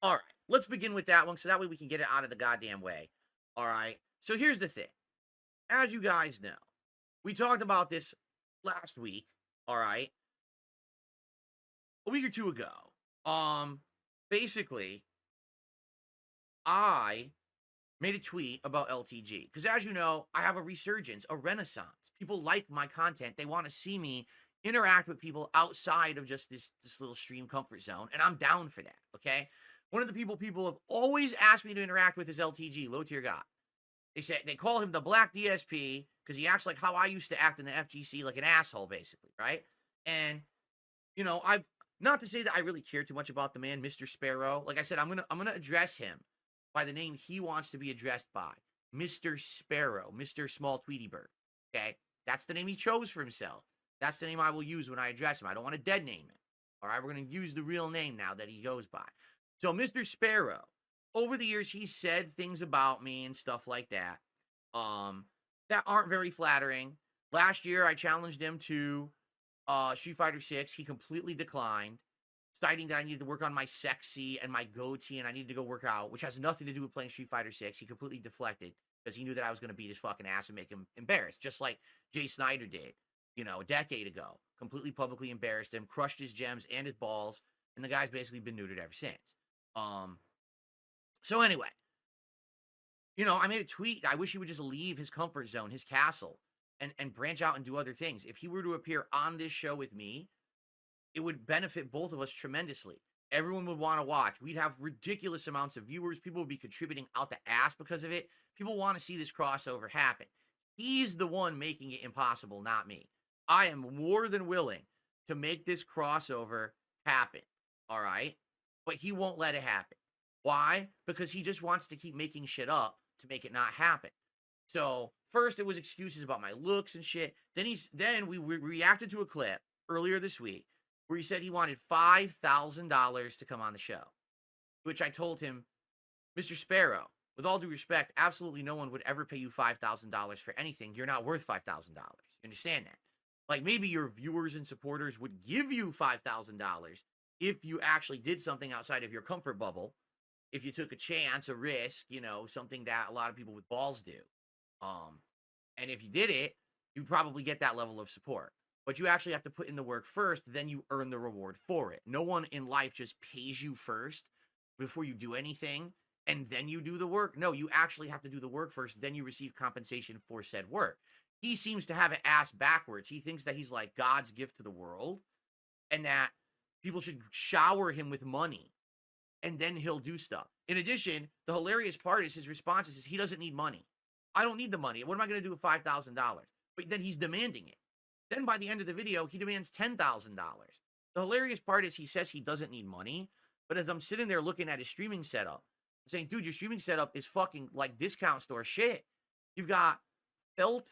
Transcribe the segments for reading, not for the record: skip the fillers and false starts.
All right, let's begin with that one so that way we can get it out of the goddamn way. All right. So here's the thing. As you guys know, we talked about this last week. All right. A week or two ago. Um, basically, I made a tweet about LTG because, as you know, I have a resurgence, a renaissance. People like my content. They want to see me interact with people outside of just this little stream comfort zone, and I'm down for that. Okay. One of the people have always asked me to interact with is LTG, low tier guy. They call him the Black DSP because he acts like how I used to act in the FGC, like an asshole, basically, right? And I've not to say that I really care too much about the man, Mr. Sparrow. Like I said, I'm gonna address him by the name he wants to be addressed by, Mr. Sparrow, Mr. Small Tweety Bird. Okay, that's the name he chose for himself. That's the name I will use when I address him. I don't want to dead name him. All right, we're gonna use the real name now that he goes by. So, Mr. Sparrow, over the years, he's said things about me and stuff like that, that aren't very flattering. Last year, I challenged him to Street Fighter 6. He completely declined, citing that I needed to work on my sexy and my goatee, and I needed to go work out, which has nothing to do with playing Street Fighter 6. He completely deflected because he knew that I was going to beat his fucking ass and make him embarrassed, just like Jay Snyder did, a decade ago. Completely publicly embarrassed him, crushed his gems and his balls, and the guy's basically been neutered ever since. So anyway, I made a tweet. I wish he would just leave his comfort zone, his castle, and branch out and do other things. If he were to appear on this show with me, it would benefit both of us tremendously. Everyone would want to watch. We'd have ridiculous amounts of viewers. People would be contributing out the ass because of it. People want to see this crossover happen. He's the one making it impossible, not me. I am more than willing to make this crossover happen. All right? But he won't let it happen. Why? Because he just wants to keep making shit up to make it not happen. So first it was excuses about my looks and shit. Then we reacted to a clip earlier this week where he said he wanted $5,000 to come on the show, which I told him, Mr. Sparrow, with all due respect, absolutely no one would ever pay you $5,000 for anything. You're not worth $5,000. You understand that? Like maybe your viewers and supporters would give you $5,000 if you actually did something outside of your comfort bubble. If you took a chance, a risk, something that a lot of people with balls do. And if you did it, you'd probably get that level of support. But you actually have to put in the work first, then you earn the reward for it. No one in life just pays you first before you do anything, and then you do the work. No, you actually have to do the work first, then you receive compensation for said work. He seems to have it ass backwards. He thinks that he's like God's gift to the world, and that people should shower him with money, and then he'll do stuff. In addition, the hilarious part is his response is he doesn't need money. I don't need the money. What am I going to do with $5,000? But then he's demanding it. Then by the end of the video, he demands $10,000. The hilarious part is he says he doesn't need money, but as I'm sitting there looking at his streaming setup, I'm saying, dude, your streaming setup is fucking like discount store shit. You've got felt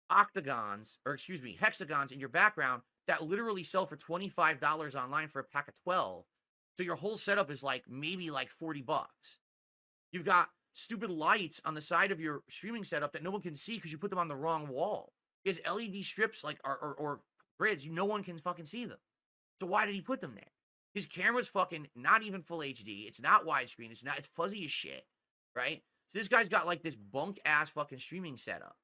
hexagons in your background that literally sell for $25 online for a pack of 12. So your whole setup is like maybe like $40. You've got stupid lights on the side of your streaming setup that no one can see because you put them on the wrong wall. He has LED strips like or grids, no one can fucking see them. So why did he put them there? His camera's fucking not even full HD. It's not widescreen. It's fuzzy as shit, right? So this guy's got like this bunk ass fucking streaming setup.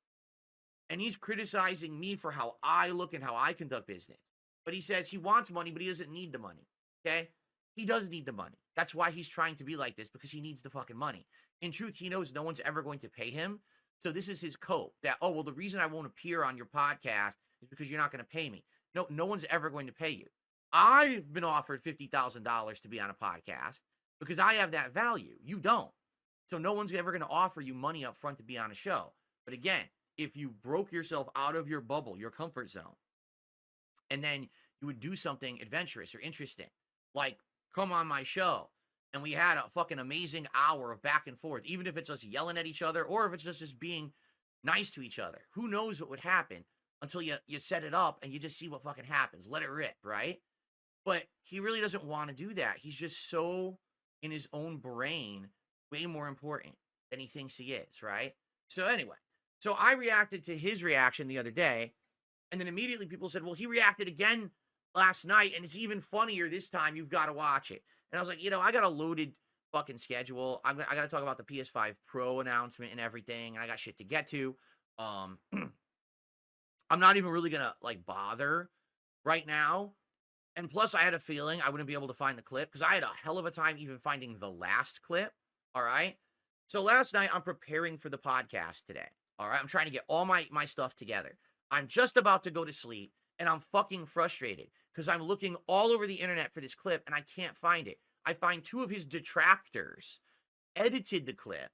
And he's criticizing me for how I look and how I conduct business. But he says he wants money, but he doesn't need the money. Okay? He does need the money. That's why he's trying to be like this, because he needs the fucking money. In truth, he knows no one's ever going to pay him. So this is his cope that, oh, well, the reason I won't appear on your podcast is because you're not going to pay me. No one's ever going to pay you. I've been offered $50,000 to be on a podcast because I have that value. You don't. So no one's ever going to offer you money up front to be on a show. But again, if you broke yourself out of your bubble, your comfort zone, and then you would do something adventurous or interesting, like come on my show, and we had a fucking amazing hour of back and forth, even if it's us yelling at each other or if it's just being nice to each other. Who knows what would happen until you set it up and you just see what fucking happens. Let it rip, right? But he really doesn't want to do that. He's just so in his own brain, way more important than he thinks he is, right? So anyway, so I reacted to his reaction the other day, and then immediately people said, well, he reacted again last night, and it's even funnier this time. You've got to watch it. And I was like, I got a loaded fucking schedule. I got to talk about the PS5 Pro announcement and everything, and I got shit to get to. I'm not even really gonna like bother right now. And plus, I had a feeling I wouldn't be able to find the clip because I had a hell of a time even finding the last clip. All right. So last night, I'm preparing for the podcast today. All right. I'm trying to get all my stuff together. I'm just about to go to sleep and I'm fucking frustrated because I'm looking all over the internet for this clip and I can't find it. I find two of his detractors edited the clip,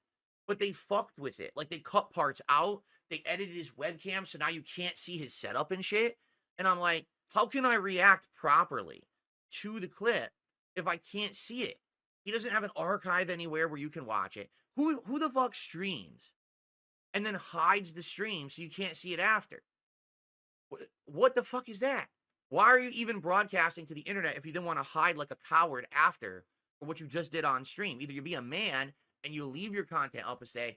but they fucked with it. Like they cut parts out. They edited his webcam so now you can't see his setup and shit. And I'm like, how can I react properly to the clip if I can't see it? He doesn't have an archive anywhere where you can watch it. Who the fuck streams and then hides the stream so you can't see it after? What the fuck is that? Why are you even broadcasting to the internet if you then want to hide like a coward after for what you just did on stream? Either you be a man and you leave your content up and say,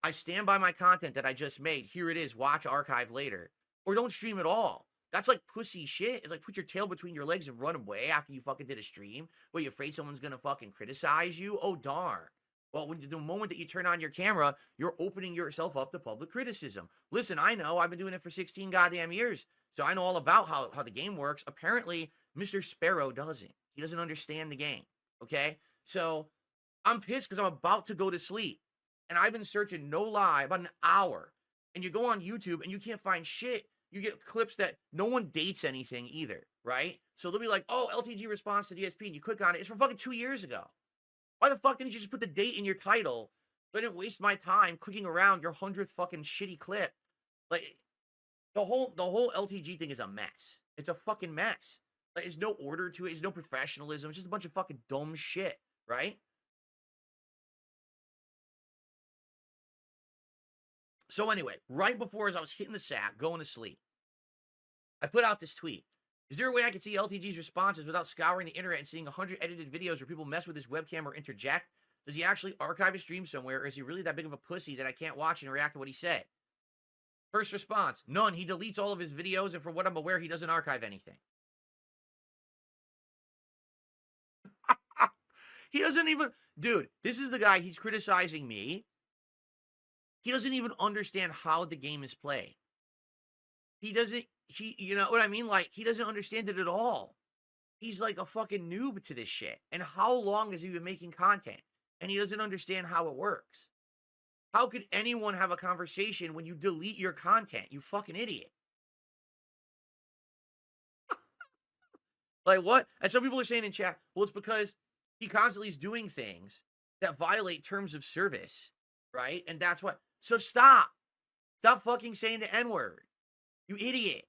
I stand by my content that I just made. Here it is. Watch archive later. Or don't stream at all. That's like pussy shit. It's like put your tail between your legs and run away after you fucking did a stream. What, you afraid someone's gonna fucking criticize you? Oh, darn. Well, the moment that you turn on your camera, you're opening yourself up to public criticism. Listen, I know. I've been doing it for 16 goddamn years. So I know all about how the game works. Apparently, Mr. Sparrow doesn't. He doesn't understand the game. Okay? So I'm pissed because I'm about to go to sleep. And I've been searching, no lie, about an hour. And you go on YouTube and you can't find shit. You get clips that no one dates anything either, right? So they'll be like, oh, LTG response to DSP, and you click on it. It's from fucking 2 years ago. Why the fuck didn't you just put the date in your title so I didn't waste my time clicking around your 100th fucking shitty clip? Like, the whole LTG thing is a mess. It's a fucking mess. Like, there's no order to it. There's no professionalism. It's just a bunch of fucking dumb shit, right? So anyway, right before as I was hitting the sack, going to sleep, I put out this tweet. Is there a way I can see LTG's responses without scouring the internet and seeing 100 edited videos where people mess with his webcam or interject? Does he actually archive his stream somewhere, or is he really that big of a pussy that I can't watch and react to what he said? First response, none. He deletes all of his videos, and from what I'm aware, he doesn't archive anything. He doesn't even... Dude, this is the guy, he's criticizing me. He doesn't even understand how the game is played. He doesn't... you know what I mean? Like, he doesn't understand it at all. He's like a fucking noob to this shit. And how long has he been making content? And he doesn't understand how it works. How could anyone have a conversation when you delete your content? You fucking idiot. Like, what? And some people are saying in chat, well, it's because he constantly is doing things that violate terms of service, right? And that's what... So stop. Stop fucking saying the N-word. You idiot.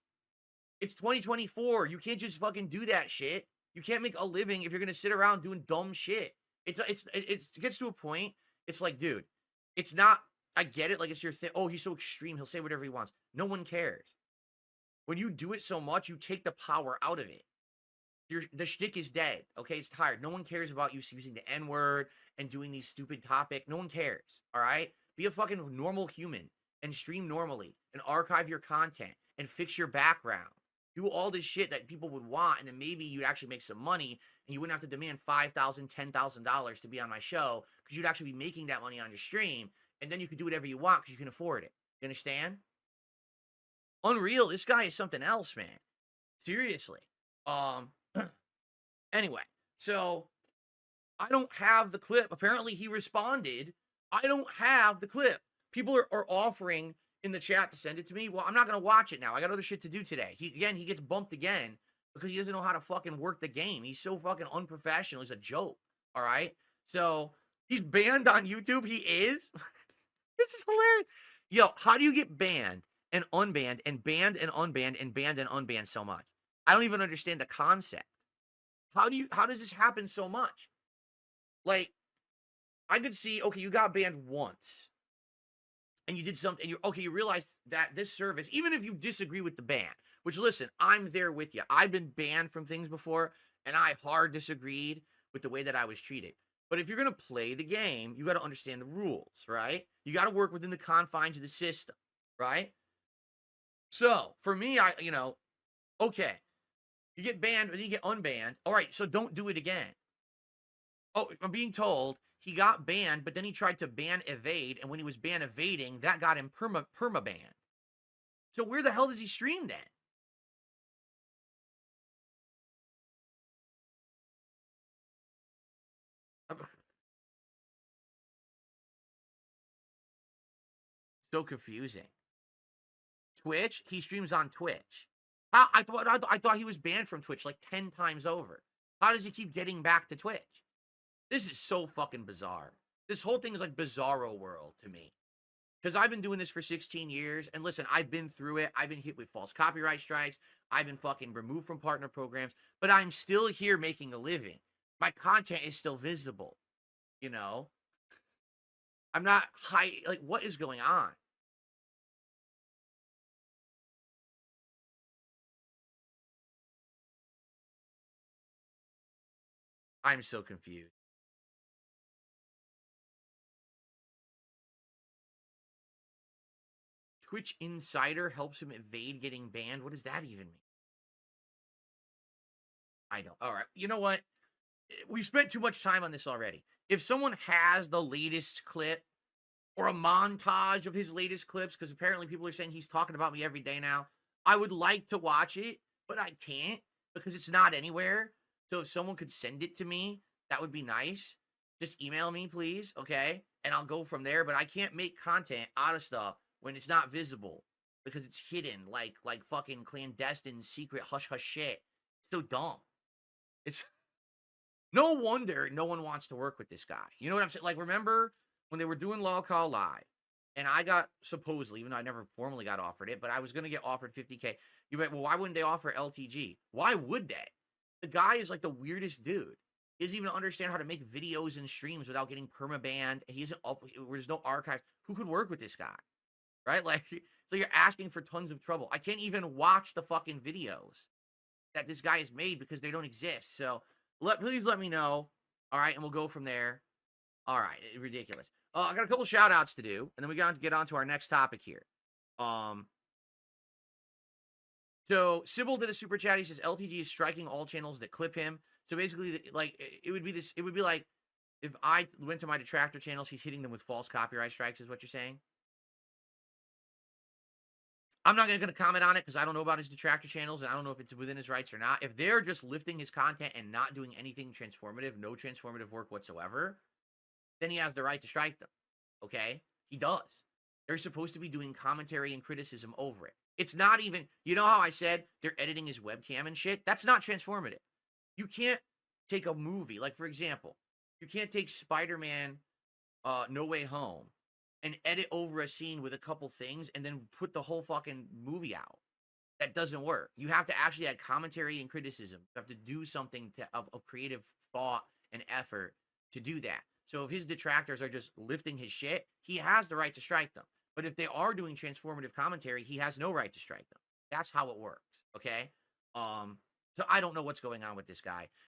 It's 2024. You can't just fucking do that shit. You can't make a living if you're going to sit around doing dumb shit. It gets to a point. It's like, dude, it's not, I get it. Like, it's your thing. Oh, he's so extreme. He'll say whatever he wants. No one cares. When you do it so much, you take the power out of it. The shtick is dead. Okay. It's tired. No one cares about you using the N-word and doing these stupid topics. No one cares. All right. Be a fucking normal human and stream normally and archive your content and fix your background. Do all this shit that people would want, and then maybe you'd actually make some money, and you wouldn't have to demand $5,000, $10,000 to be on my show, because you'd actually be making that money on your stream, and then you could do whatever you want because you can afford it. You understand? Unreal. This guy is something else, man. Seriously. Anyway, so I don't have the clip. Apparently, he responded. I don't have the clip. People are offering in the chat to send it to me. Well, I'm not going to watch it now. I got other shit to do today. He gets bumped again because he doesn't know how to fucking work the game. He's so fucking unprofessional. He's a joke. All right. So he's banned on YouTube. He is. This is hilarious. Yo, how do you get banned and unbanned and banned and unbanned and banned and unbanned so much? I don't even understand the concept. How does this happen so much? Like, I could see, okay, you got banned once. And you did something, and you realized that this service, even if you disagree with the ban, which, listen, I'm there with you. I've been banned from things before, and I hard disagreed with the way that I was treated. But if you're going to play the game, you got to understand the rules, right? You got to work within the confines of the system, right? So, for me, okay, you get banned, and you get unbanned. All right, so don't do it again. Oh, I'm being told he got banned, but then he tried to ban evade, and when he was ban evading, that got him perma banned. So where the hell does he stream then? I'm so confusing. Twitch? He streams on Twitch. How, I thought he was banned from Twitch like 10 times over. How does he keep getting back to Twitch? This is so fucking bizarre. This whole thing is like bizarro world to me. Because I've been doing this for 16 years. And listen, I've been through it. I've been hit with false copyright strikes. I've been fucking removed from partner programs. But I'm still here making a living. My content is still visible. You know? I'm not high. Like, what is going on? I'm so confused. Twitch Insider helps him evade getting banned. What does that even mean? I don't. All right. You know what? We've spent too much time on this already. If someone has the latest clip or a montage of his latest clips, because apparently people are saying he's talking about me every day now, I would like to watch it, but I can't because it's not anywhere. So if someone could send it to me, that would be nice. Just email me, please, okay? And I'll go from there. But I can't make content out of stuff when it's not visible because it's hidden, like fucking clandestine, secret, hush hush shit. So dumb. It's no wonder no one wants to work with this guy. You know what I'm saying? Like, remember when they were doing Law Call Live, and I got supposedly, even though I never formally got offered it, but I was going to get offered 50K. You went, well, why wouldn't they offer LTG? Why would they? The guy is like the weirdest dude. He doesn't even understand how to make videos and streams without getting permabanned. He isn't up. There's no archives. Who could work with this guy? Right? Like, so you're asking for tons of trouble. I can't even watch the fucking videos that this guy has made because they don't exist. So please let me know. All right, and we'll go from there. All right, ridiculous. I got a couple shout outs to do, and then we got to get on to our next topic here. So Sybil did a super chat. He says LTG is striking all channels that clip him. So basically, like it would be this. It would be like if I went to my detractor channels, he's hitting them with false copyright strikes. Is what you're saying? I'm not going to comment on it because I don't know about his detractor channels and I don't know if it's within his rights or not. If they're just lifting his content and not doing anything transformative, no transformative work whatsoever, then he has the right to strike them. Okay? He does. They're supposed to be doing commentary and criticism over it. It's not even, you know how I said they're editing his webcam and shit? That's not transformative. You can't take a movie, like for example, you can't take Spider-Man No Way Home and edit over a scene with a couple things and then put the whole fucking movie out. That doesn't work. You have to actually add commentary and criticism. You have to do something of creative thought and effort to do that. So if his detractors are just lifting his shit, he has the right to strike them. But if they are doing transformative commentary, he has no right to strike them. That's how it works. Okay. So I don't know what's going on with this guy.